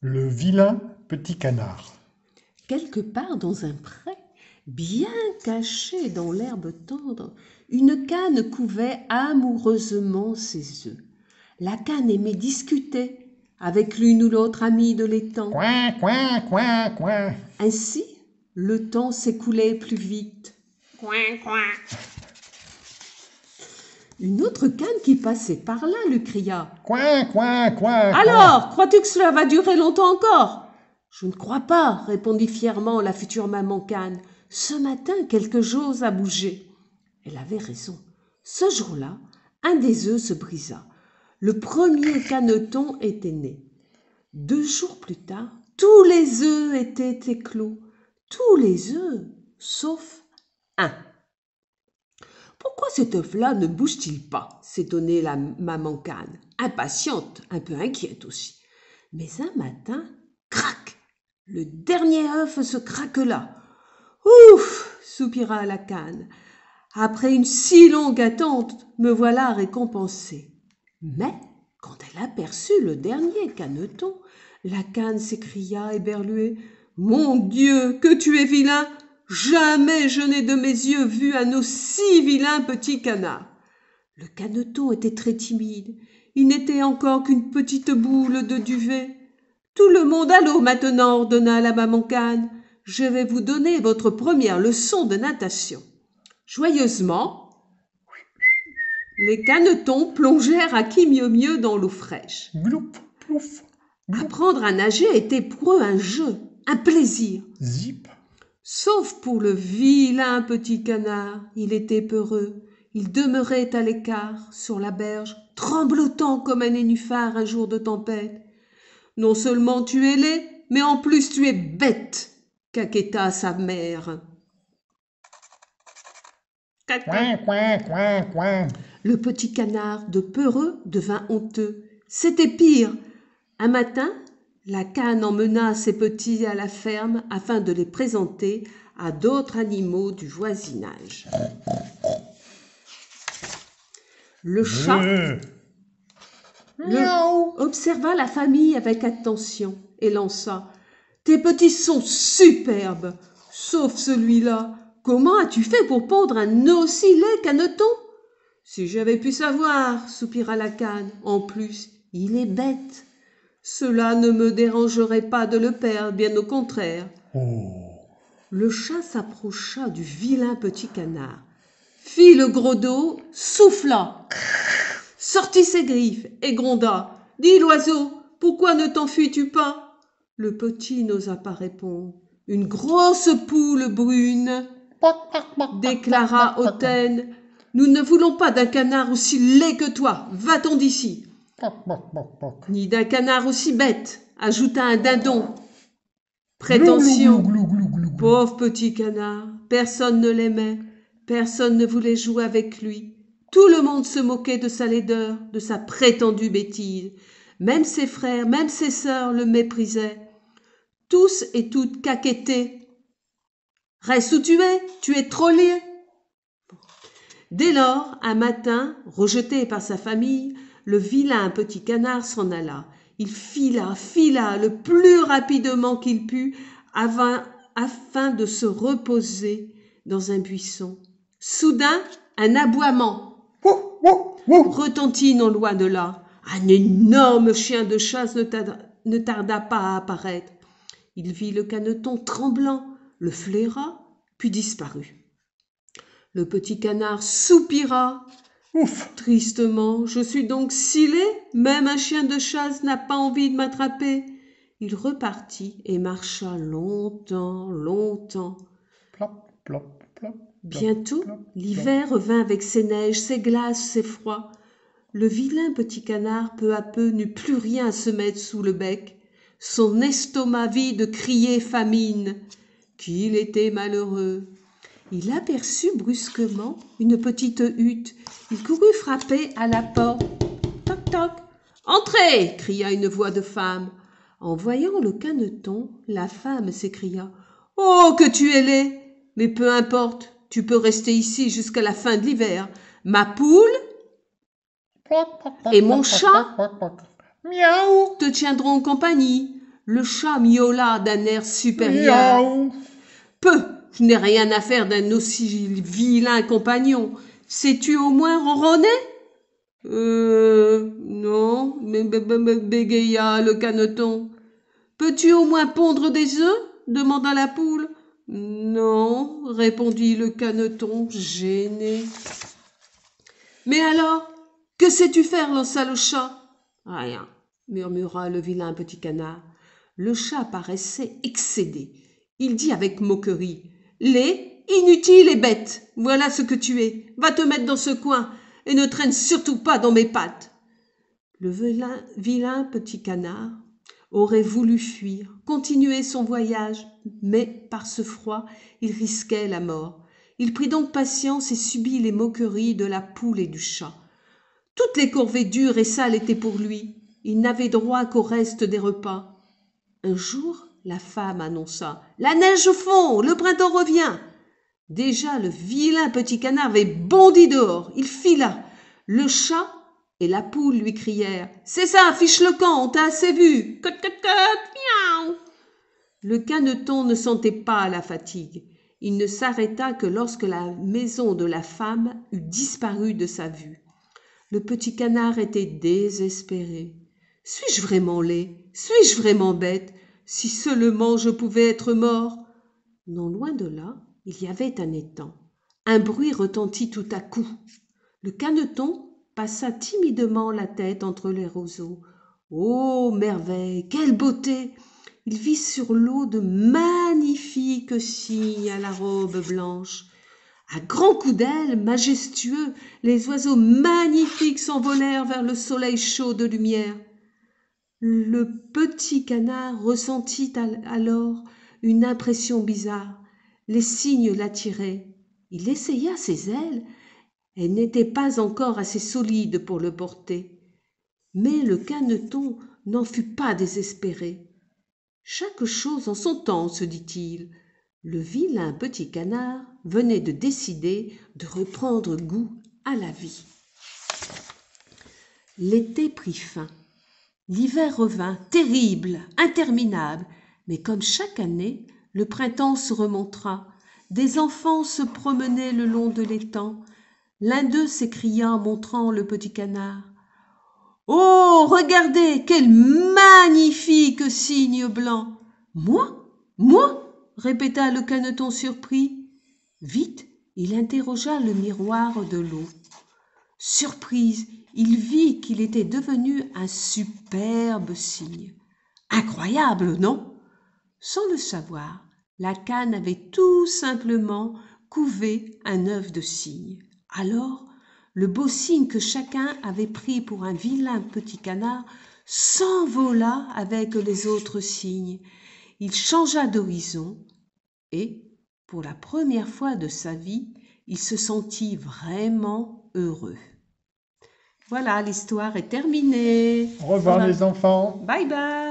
Le vilain petit canard. Quelque part dans un pré, bien caché dans l'herbe tendre, une canne couvait amoureusement ses œufs. La canne aimait discuter avec l'une ou l'autre amie de l'étang. Coin, coin, coin, coin. Ainsi, le temps s'écoulait plus vite. Coin, coin. Une autre canne qui passait par là lui cria. Coin, coin, coin, coin. Alors, crois-tu que cela va durer longtemps encore? Je ne crois pas, répondit fièrement la future maman canne. Ce matin, quelque chose a bougé. Elle avait raison. Ce jour-là, un des œufs se brisa. Le premier caneton était né. 2 jours plus tard, tous les œufs étaient éclos. Tous les œufs, sauf un. Pourquoi cet œuf-là ne bouge-t-il pas? S'étonnait la maman canne, impatiente, un peu inquiète aussi. Mais un matin, crac! Le dernier œuf se craquela. Ouf! Soupira la canne. Après une si longue attente, me voilà récompensée. Mais quand elle aperçut le dernier caneton, la canne s'écria éberluée. Mon Dieu, que tu es vilain! Jamais je n'ai de mes yeux vu un aussi vilain petit canard. Le caneton était très timide. Il n'était encore qu'une petite boule de duvet. Tout le monde à l'eau maintenant, ordonna la maman canne. Je vais vous donner votre première leçon de natation. Joyeusement, les canetons plongèrent à qui mieux mieux dans l'eau fraîche. Gloup, plouf, gloup, Apprendre à nager était pour eux un jeu, un plaisir. zip. Sauf pour le vilain petit canard, il était peureux. Il demeurait à l'écart, sur la berge, tremblotant comme un nénuphar un jour de tempête. Non seulement tu es laid, mais en plus tu es bête, caqueta sa mère. Coin, coin, coin, coin. Le petit canard de peureux devint honteux. C'était pire. Un matin, la canne emmena ses petits à la ferme afin de les présenter à d'autres animaux du voisinage. Le chat Miaou. observa la famille avec attention et lança « Tes petits sont superbes, sauf celui-là. Comment as-tu fait pour pondre un aussi laid caneton ?»« Si j'avais pu savoir, soupira la canne. En plus, il est bête. Cela ne me dérangerait pas de le perdre, bien au contraire. » Oh. Le chat s'approcha du vilain petit canard, fit le gros dos, souffla, sortit ses griffes et gronda. « Dis l'oiseau, pourquoi ne t'enfuis-tu pas ?» Le petit n'osa pas répondre. Une grosse poule brune déclara hautaine. « Nous ne voulons pas d'un canard aussi laid que toi, va-t'en d'ici. » Ni d'un canard aussi bête, ajouta un dindon. Prétention. Glou, glou, glou, glou, glou, glou. Pauvre petit canard, personne ne l'aimait, personne ne voulait jouer avec lui. Tout le monde se moquait de sa laideur, de sa prétendue bêtise. Même ses frères, même ses sœurs le méprisaient. Tous et toutes caquettaient. « Reste où tu es trop laid. » Dès lors, un matin, rejeté par sa famille, le vilain petit canard s'en alla. Il fila le plus rapidement qu'il put afin de se reposer dans un buisson. Soudain, un aboiement Wouh, wouh, wouh. retentit non loin de là. Un énorme chien de chasse ne tarda pas à apparaître. Il vit le caneton tremblant, le flaira, puis disparut. Le petit canard soupira. Ouf. Tristement, je suis donc si laid, même un chien de chasse n'a pas envie de m'attraper. Il repartit et marcha longtemps, longtemps. Plop, plop, plop. Bientôt, l'hiver revint avec ses neiges, ses glaces, ses froids. Le vilain petit canard, peu à peu, n'eut plus rien à se mettre sous le bec. Son estomac vide criait famine. Qu'il était malheureux! Il aperçut brusquement une petite hutte. Il courut frapper à la porte. Toc toc. « Entrez !» cria une voix de femme. En voyant le caneton, la femme s'écria. « Oh, que tu es laid ! Mais peu importe, tu peux rester ici jusqu'à la fin de l'hiver. Ma poule et mon chat Miaou. te tiendront compagnie. Le chat miaula d'un air supérieur. Miaou. Peu, je n'ai rien à faire d'un aussi vilain compagnon. Sais-tu au moins ronronner? Non, mais bégaya le caneton. Peux-tu au moins pondre des œufs? Demanda la poule. Non, répondit le caneton, gêné. Mais alors, que sais-tu faire? Lança le chat. Rien, murmura le vilain petit canard. Le chat paraissait excédé. Il dit avec moquerie: Laid, inutile et bête, voilà ce que tu es. Va te mettre dans ce coin et ne traîne surtout pas dans mes pattes. Le vilain petit canard aurait voulu fuir, continuer son voyage, mais par ce froid, il risquait la mort. Il prit donc patience et subit les moqueries de la poule et du chat. Toutes les corvées dures et sales étaient pour lui. Il n'avait droit qu'au reste des repas. Un jour, la femme annonça: La neige fond, le printemps revient. Déjà, le vilain petit canard avait bondi dehors. Il fila. Le chat et la poule lui crièrent: C'est ça, fiche le camp, on t'a assez vu. Cote, cote, cote, miaou. Le caneton ne sentait pas la fatigue. Il ne s'arrêta que lorsque la maison de la femme eut disparu de sa vue. Le petit canard était désespéré. Suis-je vraiment laid? Suis-je vraiment bête? Si seulement je pouvais être mort! Non loin de là, il y avait un étang. Un bruit retentit tout à coup. Le caneton passa timidement la tête entre les roseaux. Oh, merveille! Quelle beauté! Il vit sur l'eau de magnifiques cygnes à la robe blanche. À grands coups d'ailes, majestueux, les oiseaux magnifiques s'envolèrent vers le soleil chaud de lumière. Le petit canard ressentit alors une impression bizarre. Les cygnes l'attiraient. Il essaya ses ailes. Elles n'étaient pas encore assez solides pour le porter. Mais le caneton n'en fut pas désespéré. Chaque chose en son temps, se dit-il. Le vilain petit canard venait de décider de reprendre goût à la vie. L'été prit fin. L'hiver revint, terrible, interminable, mais comme chaque année, le printemps se remontra. Des enfants se promenaient le long de l'étang. L'un d'eux s'écria en montrant le petit canard: « Oh, regardez, quel magnifique cygne blanc !»« Moi? Moi ?» répéta le caneton surpris. Vite, il interrogea le miroir de l'eau. Surprise, il vit qu'il était devenu un superbe cygne. Incroyable, non? Sans le savoir, la canne avait tout simplement couvé un œuf de cygne. Alors, le beau cygne que chacun avait pris pour un vilain petit canard s'envola avec les autres cygnes. Il changea d'horizon et, pour la première fois de sa vie, il se sentit vraiment heureux. Voilà, l'histoire est terminée. Au revoir les enfants. Bye bye.